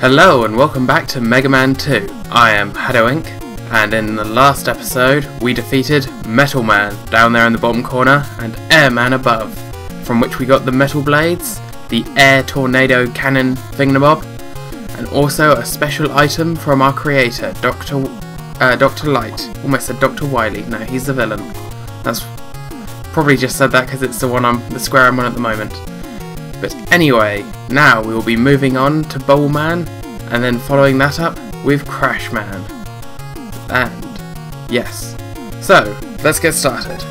Hello and welcome back to Mega Man 2. I am haddowinc, and in the last episode we defeated Metal Man down there in the bottom corner and Air Man above, from which we got the metal blades, the air tornado cannon thingamabob, and also a special item from our creator, Dr. Light. Almost said Dr. Wily. No, he's the villain. That's probably just said that because it's the square I'm on at the moment. But anyway, now we will be moving on to Bowl Man, and then following that up with Crash Man. And yes, so let's get started.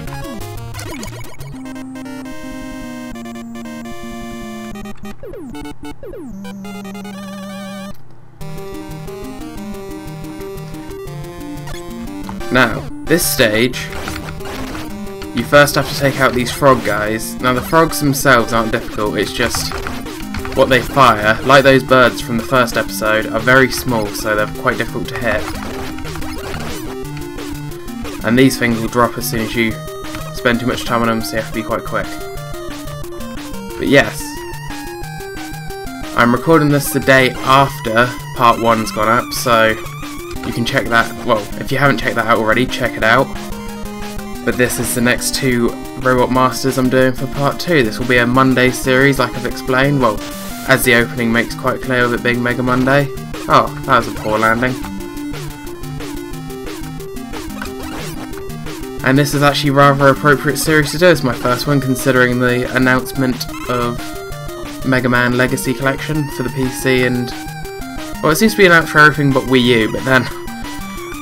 Now, this stage, you first have to take out these frog guys. Now the frogs themselves aren't difficult, it's just what they fire, like those birds from the first episode, are very small, so they're quite difficult to hit. And these things will drop as soon as you spend too much time on them, so you have to be quite quick. But yes, I'm recording this the day after part 1's gone up, so you can check that, well, if you haven't checked that out already, check it out. But this is the next two Robot Masters I'm doing for part 2. This will be a Monday series, like I've explained. Well, as the opening makes quite clear with it being Mega Monday. Oh, that was a poor landing. And this is actually rather appropriate series to do. It's my first one, considering the announcement of Mega Man Legacy Collection for the PC and... well, it seems to be announced for everything but Wii U, but then...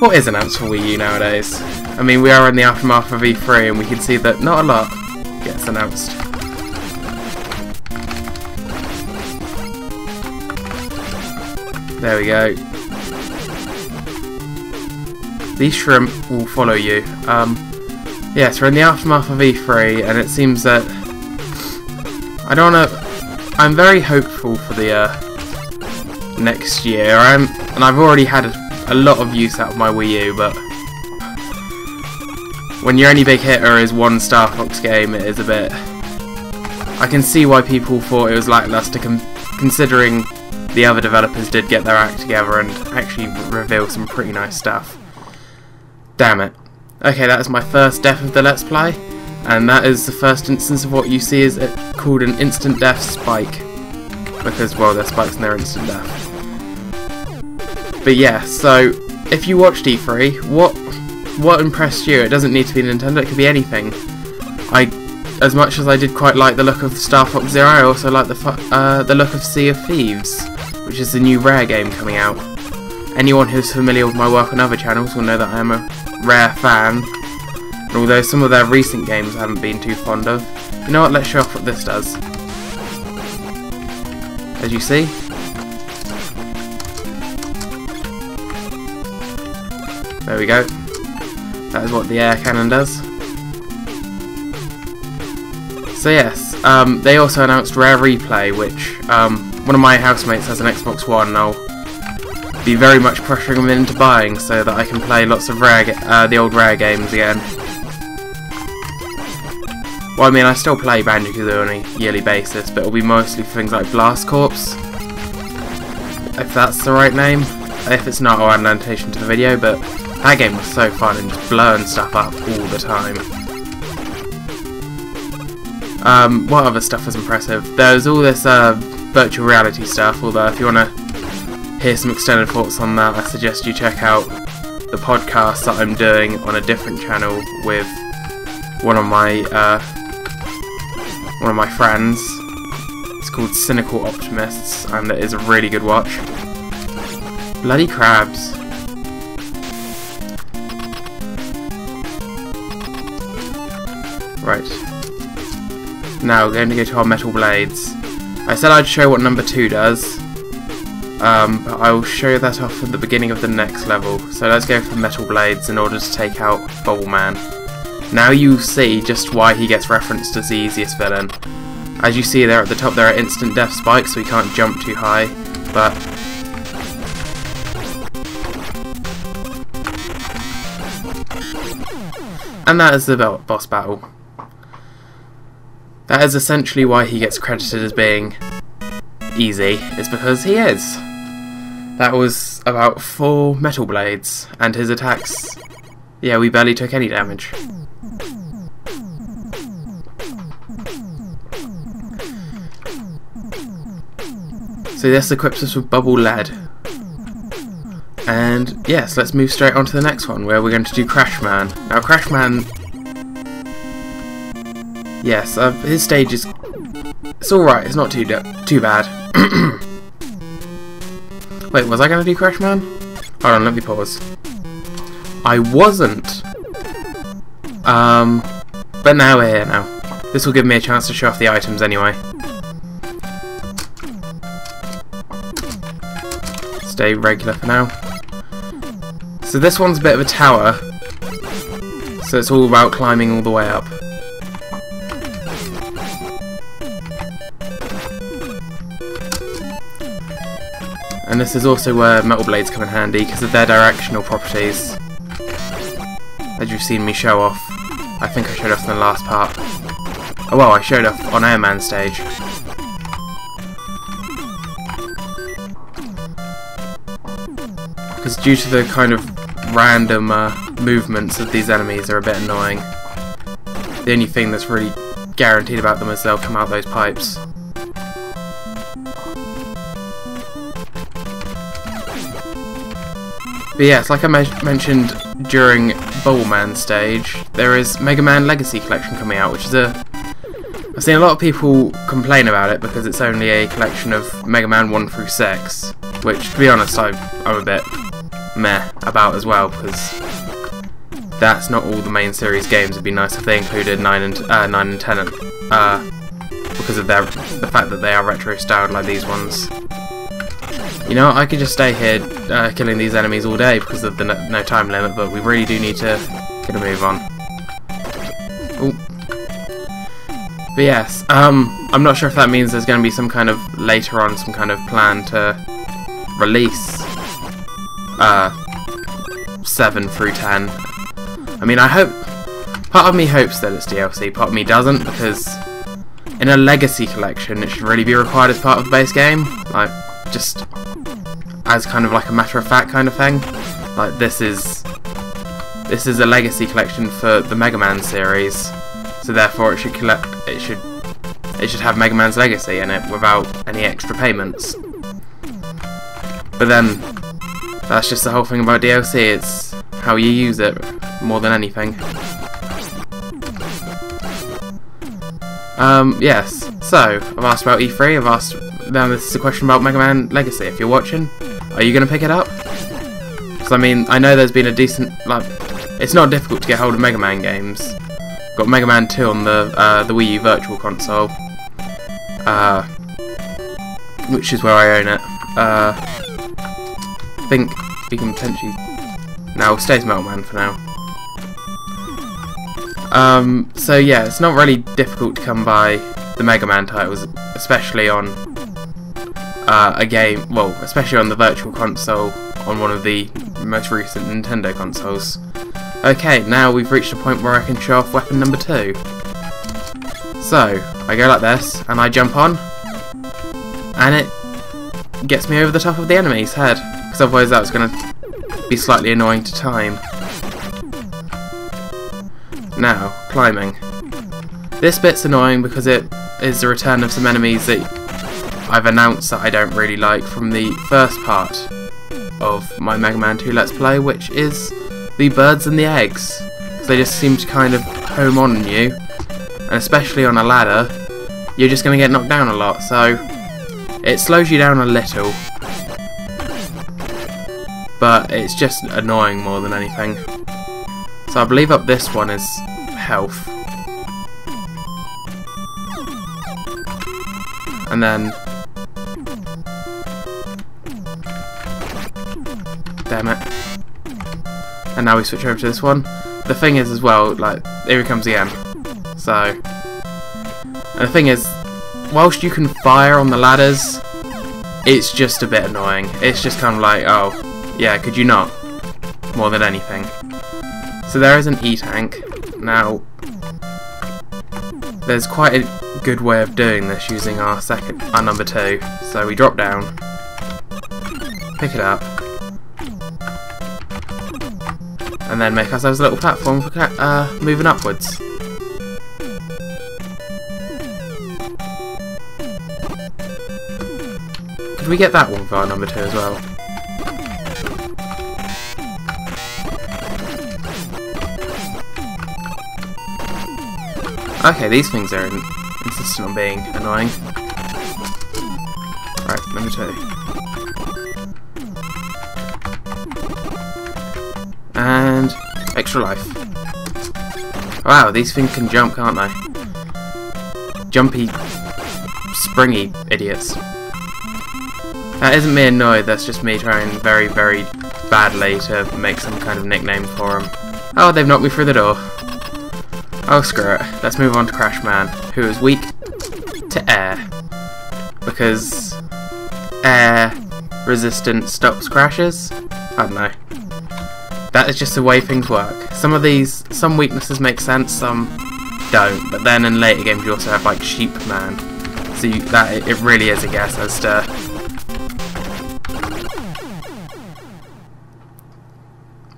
what is announced for Wii U nowadays? I mean, we are in the aftermath of E3 and we can see that not a lot gets announced. There we go. These shrimp will follow you. Yes, we're in the aftermath of E3 and it seems that... I'm very hopeful for the next year, and I've already had a lot of use out of my Wii U, but when your only big hitter is one Star Fox game, it is a bit... I can see why people thought it was lackluster, considering the other developers did get their act together and actually reveal some pretty nice stuff. Damn it. Okay, that is my first death of the Let's Play, and that is the first instance of what you see is called an instant death spike, because, well, they're spikes and they're instant death. But yeah, so if you watched E3, what impressed you? It doesn't need to be Nintendo, it could be anything. As much as I did quite like the look of Star Fox Zero, I also like the look of Sea of Thieves, which is the new Rare game coming out. Anyone who's familiar with my work on other channels will know that I am a Rare fan, and although some of their recent games I haven't been too fond of, you know what, let's show off what this does. As you see, there we go. That is what the air cannon does. So yes, they also announced Rare Replay, which one of my housemates has an Xbox One, and I'll be very much pressuring him into buying so that I can play lots of the old Rare games again. Well, I mean, I still play banjo-kazooie on a yearly basis, but it'll be mostly for things like Blast Corps, if that's the right name. If it's not, I'll add an annotation to the video, but that game was so fun and just blowing stuff up all the time. What other stuff was impressive? There's all this virtual reality stuff, although if you want to hear some extended thoughts on that, I suggest you check out the podcast that I'm doing on a different channel with one of my friends. It's called Cynical Optimists, and it is a really good watch. Bloody crabs. Right. Now we're going to go to our metal blades. I said I'd show what number 2 does, but I will show that off at the beginning of the next level. So let's go for metal blades in order to take out Bowl Man. Now you see just why he gets referenced as the easiest villain. As you see there at the top, there are instant death spikes, so he can't jump too high, but and that is the boss battle. That is essentially why he gets credited as being easy, is because he is. That was about 4 metal blades, and his attacks, yeah, we barely took any damage. So this equips us with bubble lead. And yes, let's move straight on to the next one, where we're going to do Crashman. Now Crashman, yes, his stage is, it's alright, it's not too bad. Wait, was I going to do Crashman? Hold on, let me pause. I wasn't. But now we're here now. This will give me a chance to show off the items anyway. Stay regular for now. So this one's a bit of a tower, so it's all about climbing all the way up. And this is also where metal blades come in handy because of their directional properties, as you've seen me show off. I think I showed off in the last part. Oh well, I showed off on Airman stage. Because due to the kind of random movements of these enemies are a bit annoying. The only thing that's really guaranteed about them is they'll come out those pipes. But yes, like I mentioned during Bowlman stage, there is Mega Man Legacy Collection coming out, which is I've seen a lot of people complain about it because it's only a collection of Mega Man 1 through 6, which, to be honest, I'm a bit meh about as well, because that's not all the main series games. It'd be nice if they included 9 and 10, because of the fact that they are retro styled like these ones. You know, I could just stay here killing these enemies all day because of the no time limit, but we really do need to get a move on. Ooh. But yes, I'm not sure if that means there's going to be some kind of, later on, some kind of plan to release 7 through 10. I mean, I hope, part of me hopes that it's DLC, part of me doesn't, because in a Legacy collection it should really be required as part of the base game, like, just as kind of like a matter of fact kind of thing. Like, this is a Legacy collection for the Mega Man series, so therefore it should have Mega Man's Legacy in it without any extra payments. But then, that's just the whole thing about DLC, it's how you use it more than anything. Yes, so, I've asked about E3, now this is a question about Mega Man Legacy. If you're watching, are you going to pick it up? Because I mean, I know there's been a decent, like, it's not difficult to get hold of Mega Man games. Got Mega Man 2 on the Wii U Virtual Console, which is where I own it. I think we can potentially, no, we'll stay as Metal Man for now. So yeah, it's not really difficult to come by the Mega Man titles, especially on especially on the Virtual Console on one of the most recent Nintendo consoles. Okay, now we've reached a point where I can show off weapon number 2. So, I go like this, and I jump on, and it gets me over the top of the enemy's head, because otherwise that was going to be slightly annoying to time. Now, climbing. This bit's annoying because it is the return of some enemies that I've announced that I don't really like from the first part of my Mega Man 2 Let's Play, which is the birds and the eggs. Because they just seem to kind of home on you, and especially on a ladder, you're just going to get knocked down a lot, so it slows you down a little, but it's just annoying more than anything. So I believe up this one is health. And then, damn it. And now we switch over to this one. The thing is as well, like, here it comes again. So, and the thing is, whilst you can fire on the ladders, it's just a bit annoying. It's just kind of like, oh, yeah, could you not? More than anything. So there is an E-tank. Now, there's quite a good way of doing this using our number 2. So we drop down, pick it up, and then make ourselves a little platform for moving upwards. Could we get that one for our number 2 as well? Okay, these things are insistent on being annoying. Right, number 2. And extra life. Wow, these things can jump, can't they? Jumpy, springy idiots. That isn't me annoyed, that's just me trying very, very badly to make some kind of nickname for him. Oh, they've knocked me through the door. Oh, screw it. Let's move on to Crash Man, who is weak to air. Because air resistance stops crashes? I don't know. That is just the way things work. Some weaknesses make sense, some don't. But then in later games you also have like Sheep Man. So it really is a guess as to...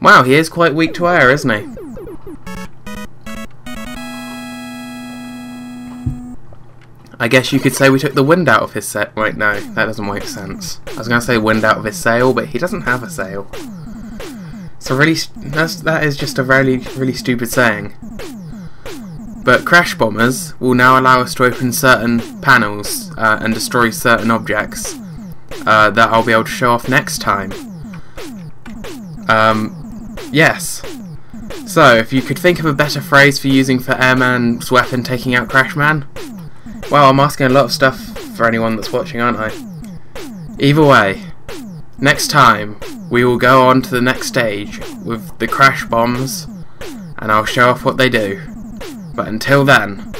Wow, he is quite weak to air, isn't he? I guess you could say we took the wind out of his sail. Wait, no, that doesn't make sense. I was going to say wind out of his sail, but he doesn't have a sail. So really, that is just a really, really stupid saying. But Crash Bombers will now allow us to open certain panels and destroy certain objects that I'll be able to show off next time. Yes. So, if you could think of a better phrase for using for Airman's weapon taking out Crash Man. Wow, I'm asking a lot of stuff for anyone that's watching, aren't I? Either way, next time we will go on to the next stage with the Crash Bombs and I'll show off what they do. But until then,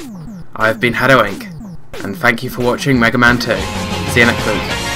I've been haddowinc and thank you for watching Mega Man 2. See you next week.